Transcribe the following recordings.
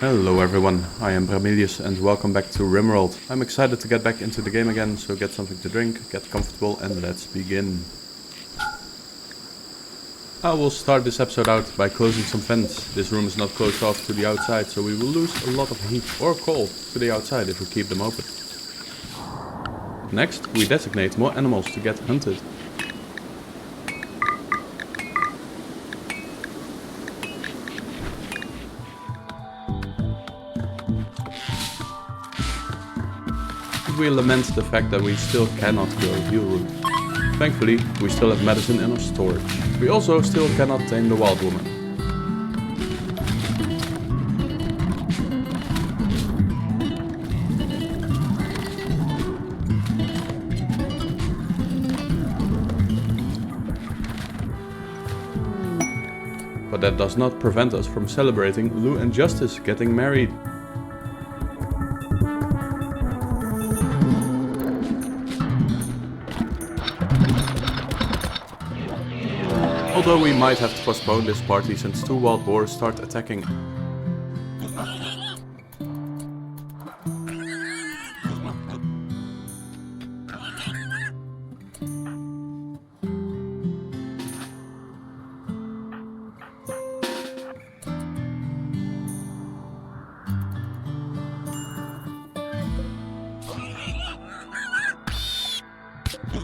Hello everyone, I am Bramilius and welcome back to Rimworld. I'm excited to get back into the game again, so get something to drink, get comfortable and let's begin. I will start this episode out by closing some vents. This room is not closed off to the outside, so we will lose a lot of heat or cold to the outside if we keep them open. Next, we designate more animals to get hunted. We lament the fact that we still cannot grow heal root. Thankfully, we still have medicine in our storage. We also still cannot tame the wild woman. But that does not prevent us from celebrating Lou and Justice getting married. Although we might have to postpone this party since two wild boars start attacking.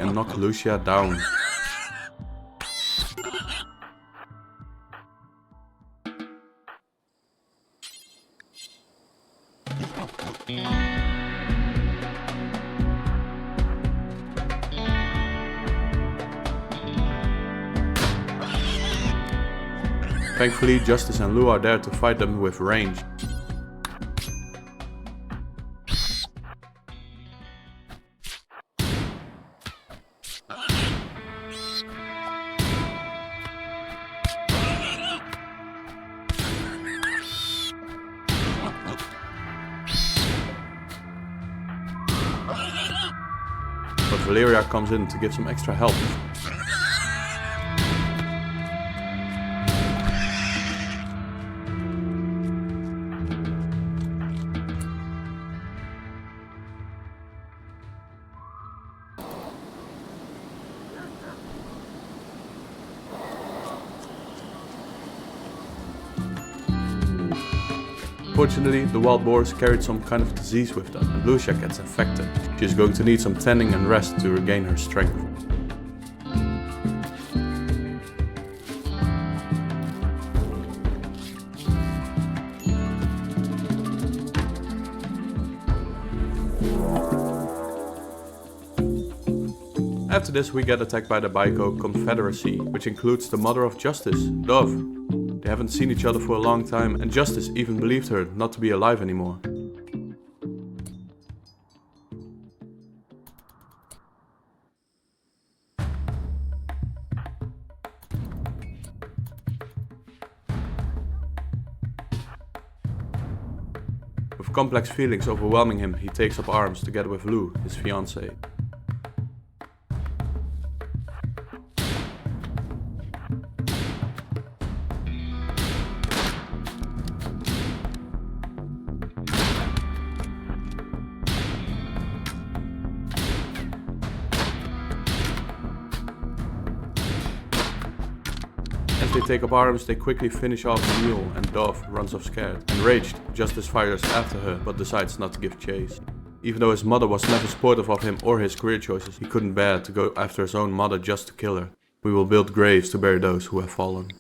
And knock Lucia down. Thankfully, Justice and Lou are there to fight them with range. But Valeria comes in to give some extra help. Fortunately, the wild boars carried some kind of disease with them, and Lucia gets infected. She is going to need some tending and rest to regain her strength. After this, we get attacked by the Biomes Confederacy, which includes the mother of Justice, Dove. They haven't seen each other for a long time, and Justice even believed her not to be alive anymore. With complex feelings overwhelming him, he takes up arms together with Lou, his fiancée. As they take up arms, they quickly finish off Neil, and Dove runs off scared. Enraged, Justice fires after her, but decides not to give chase. Even though his mother was never supportive of him or his career choices, he couldn't bear to go after his own mother just to kill her. We will build graves to bury those who have fallen.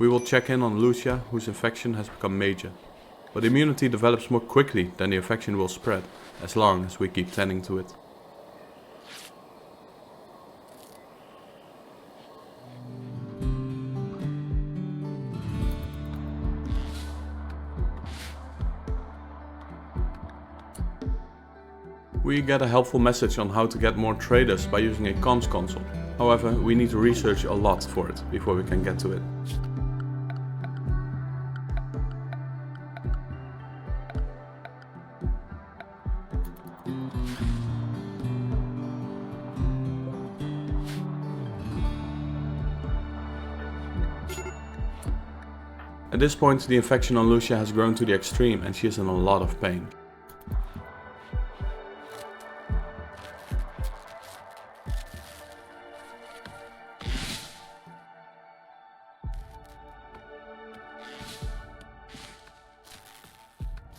We will check in on Lucia, whose infection has become major. But immunity develops more quickly than the infection will spread, as long as we keep tending to it. We get a helpful message on how to get more traders by using a comms console. However, we need to research a lot for it before we can get to it. At this point, the infection on Lucia has grown to the extreme and she is in a lot of pain.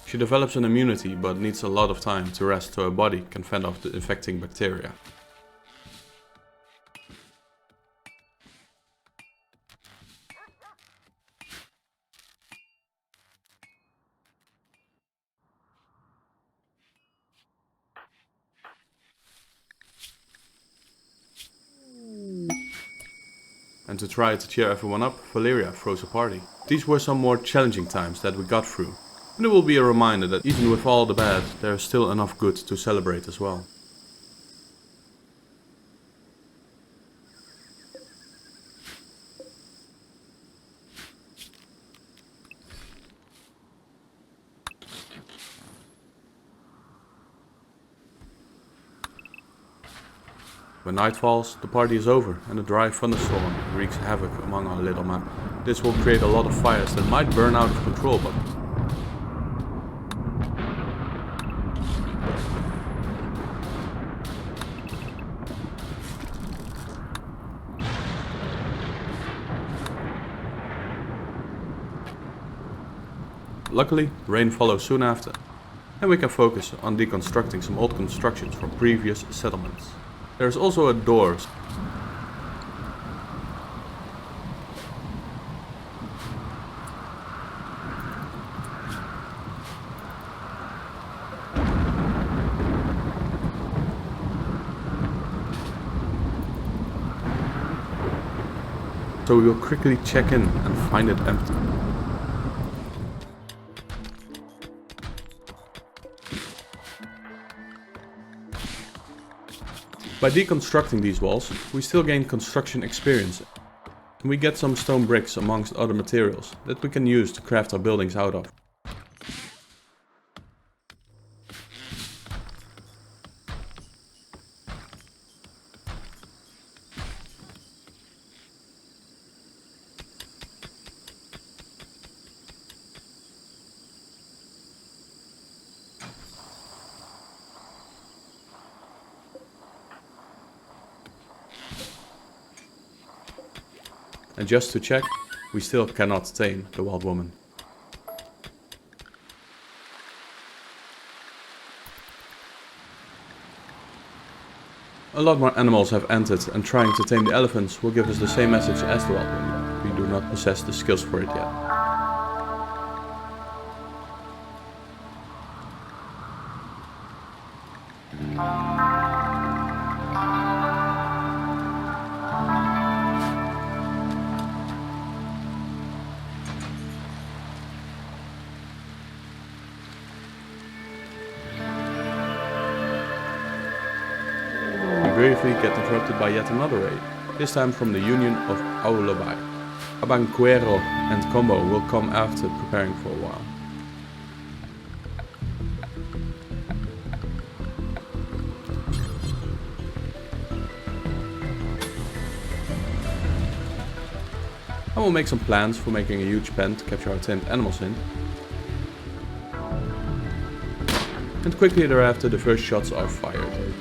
She develops an immunity but needs a lot of time to rest so her body can fend off the infecting bacteria. And to try to cheer everyone up, Valeria throws a party. These were some more challenging times that we got through. And it will be a reminder that even with all the bad, there is still enough good to celebrate as well. When night falls, the party is over and a dry thunderstorm wreaks havoc among our little map. This will create a lot of fires that might burn out of control, but luckily, rain follows soon after, and we can focus on deconstructing some old constructions from previous settlements. There is also a door. So we will quickly check in and find it empty. By deconstructing these walls, we still gain construction experience, and we get some stone bricks amongst other materials that we can use to craft our buildings out of. And just to check, we still cannot tame the wild woman. A lot more animals have entered, and trying to tame the elephants will give us the same message as the wild woman. We do not possess the skills for it yet. Gravely get interrupted by yet another raid, this time from the Union of Aulabai. Abanquero and Combo will come after preparing for a while. I will make some plans for making a huge pen to capture our tamed animals in. And quickly thereafter the first shots are fired.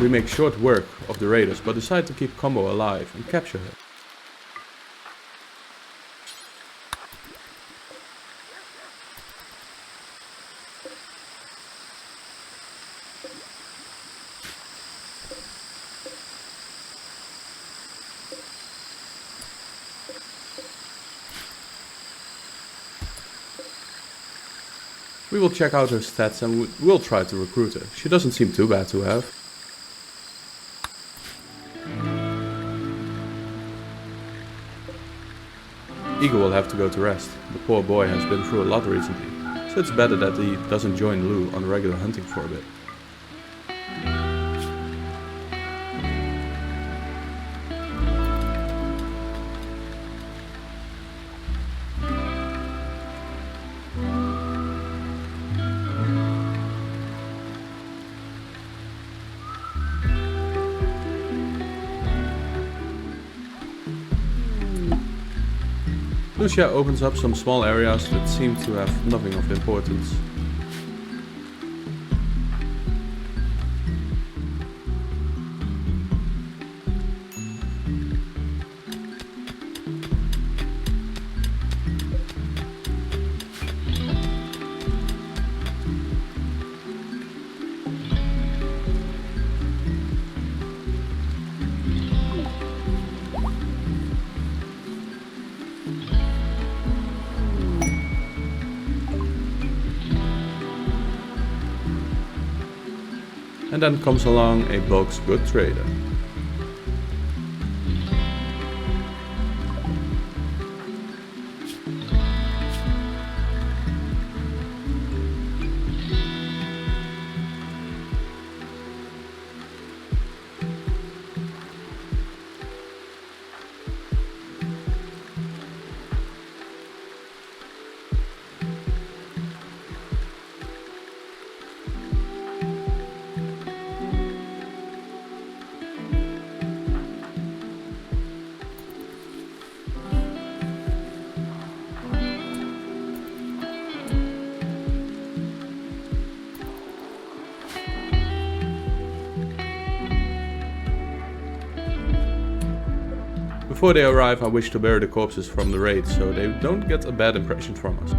We make short work of the raiders, but decide to keep Combo alive and capture her. We will check out her stats and we'll try to recruit her. She doesn't seem too bad to have. Eagle will have to go to rest. The poor boy has been through a lot recently, so it's better that he doesn't join Lou on regular hunting for a bit. Lucia opens up some small areas that seem to have nothing of importance. And then comes along a Bulk's good trader. Before they arrive, I wish to bury the corpses from the raid so they don't get a bad impression from us.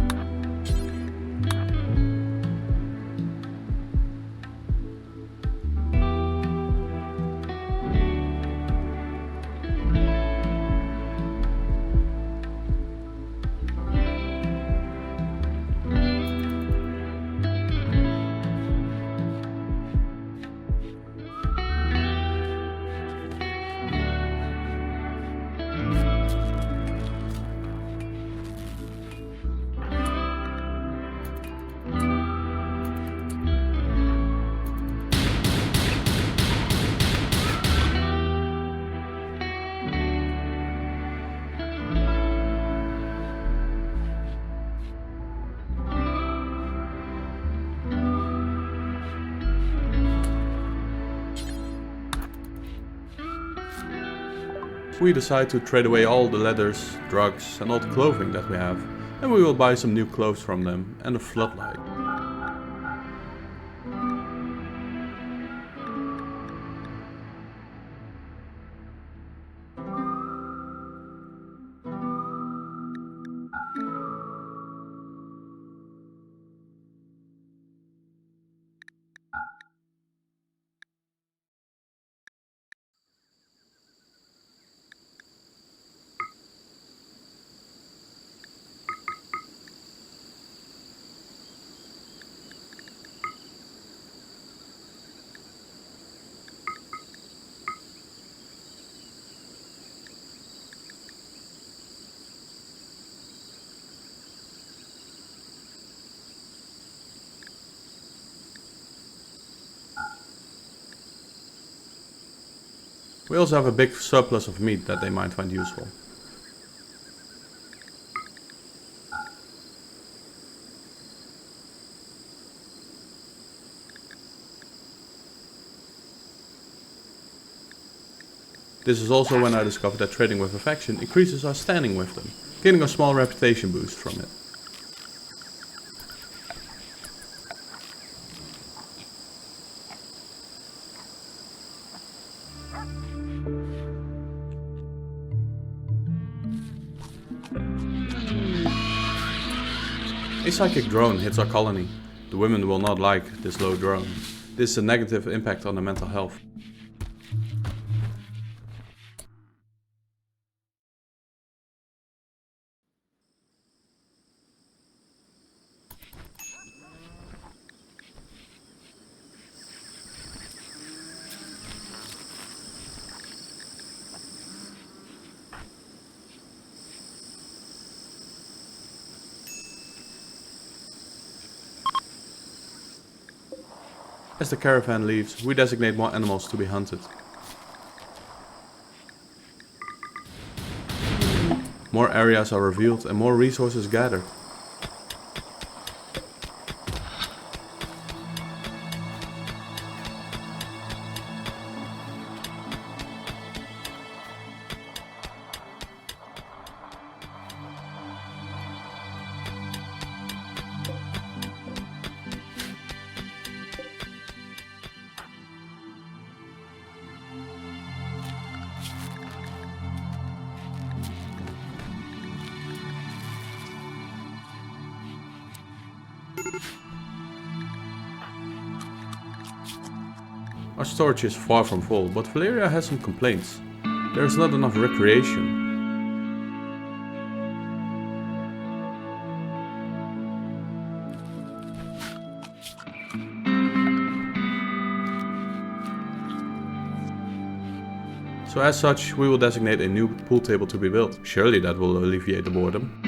We decide to trade away all the leathers, drugs and all the clothing that we have, and we will buy some new clothes from them and a floodlight. We also have a big surplus of meat that they might find useful. This is also when I discovered that trading with a faction increases our standing with them, getting a small reputation boost from it. A psychic drone hits our colony. The women will not like this low drone. This is a negative impact on their mental health. As the caravan leaves, we designate more animals to be hunted. More areas are revealed and more resources gathered. Our storage is far from full, but Valeria has some complaints. There is not enough recreation. So as such, we will designate a new pool table to be built. Surely that will alleviate the boredom.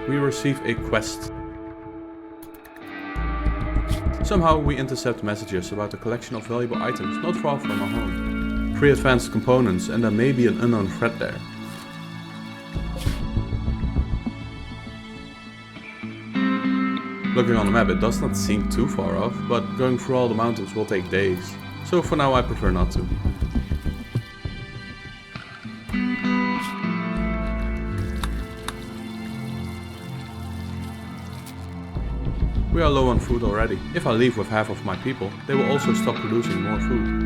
We receive a quest. Somehow we intercept messages about a collection of valuable items not far from our home. 3 advanced components, and there may be an unknown threat there. Looking on the map, it does not seem too far off, but going through all the mountains will take days. So for now I prefer not to. We are low on food already. If I leave with half of my people, they will also stop producing more food.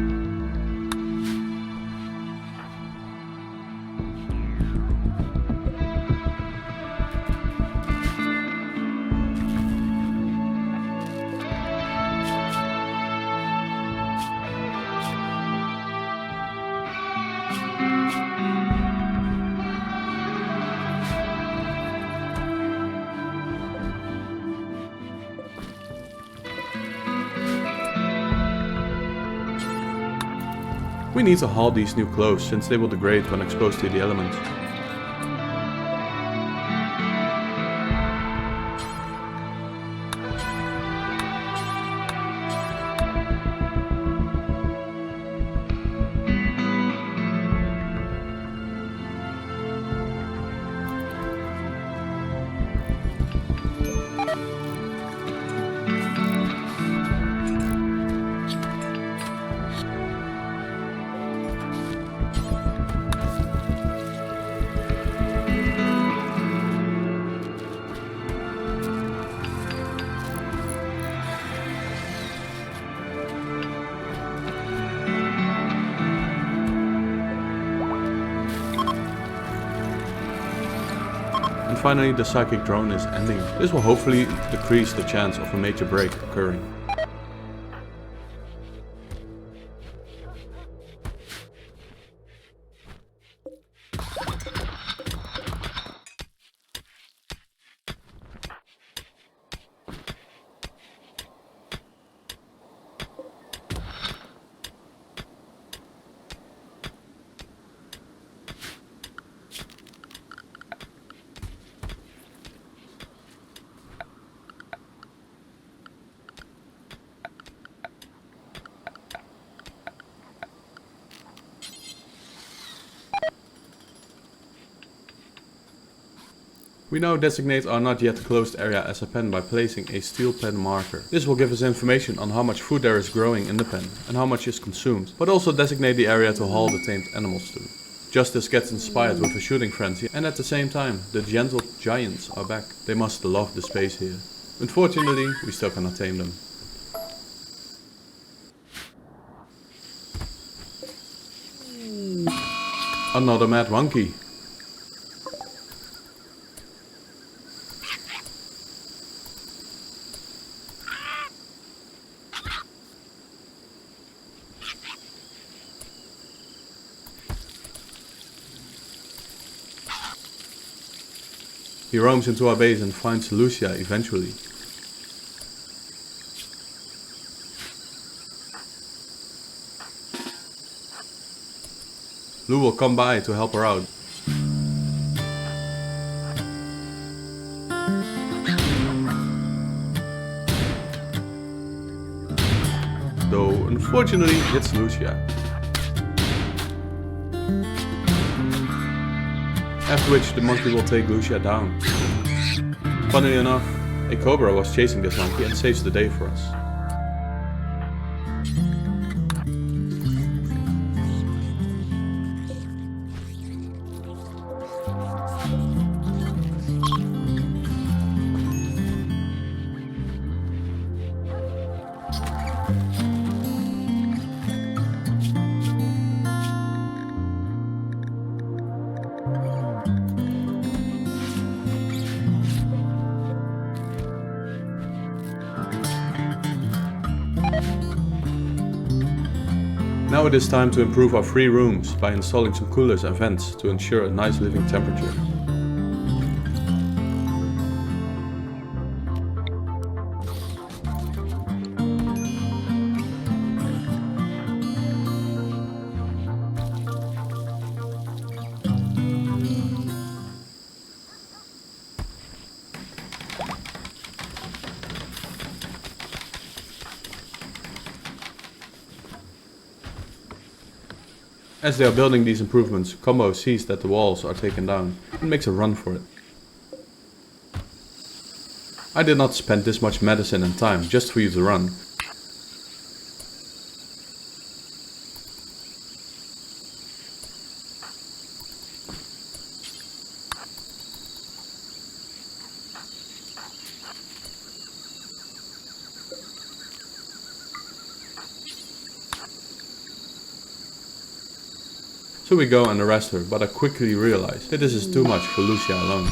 We need to haul these new clothes since they will degrade when exposed to the elements. And finally, the psychic drone is ending. This will hopefully decrease the chance of a major break occurring. We now designate our not yet closed area as a pen by placing a steel pen marker. This will give us information on how much food there is growing in the pen and how much is consumed, but also designate the area to haul the tamed animals to. Justice gets inspired with a shooting frenzy, and at the same time, the gentle giants are back. They must love the space here. Unfortunately, we still cannot tame them. Another mad monkey. He roams into our base and finds Lucia eventually. Lou will come by to help her out. Though unfortunately it's Lucia. After which the monkey will take Lucia down. Funnily enough, a cobra was chasing this monkey and saves the day for us. Now it is time to improve our free rooms by installing some coolers and vents to ensure a nice living temperature. As they are building these improvements, Combo sees that the walls are taken down and makes a run for it. I did not spend this much medicine and time just for you to run. So we go and arrest her, but I quickly realize that this is too much for Lucia alone.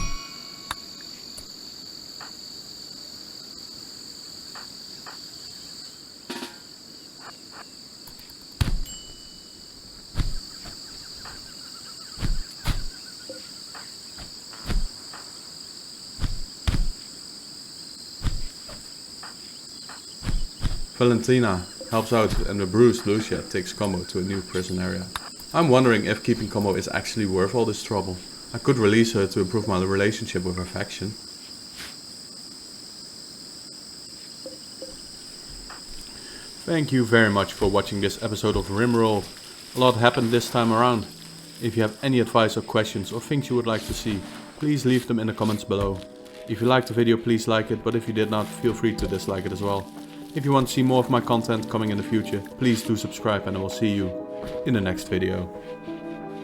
Valentina helps out and the bruised Lucia takes Combo to a new prison area. I'm wondering if keeping Combo is actually worth all this trouble. I could release her to improve my relationship with her faction. Thank you very much for watching this episode of Rimworld. A lot happened this time around. If you have any advice or questions or things you would like to see, please leave them in the comments below. If you liked the video, please like it, but if you did not, feel free to dislike it as well. If you want to see more of my content coming in the future, please do subscribe and I will see you in the next video.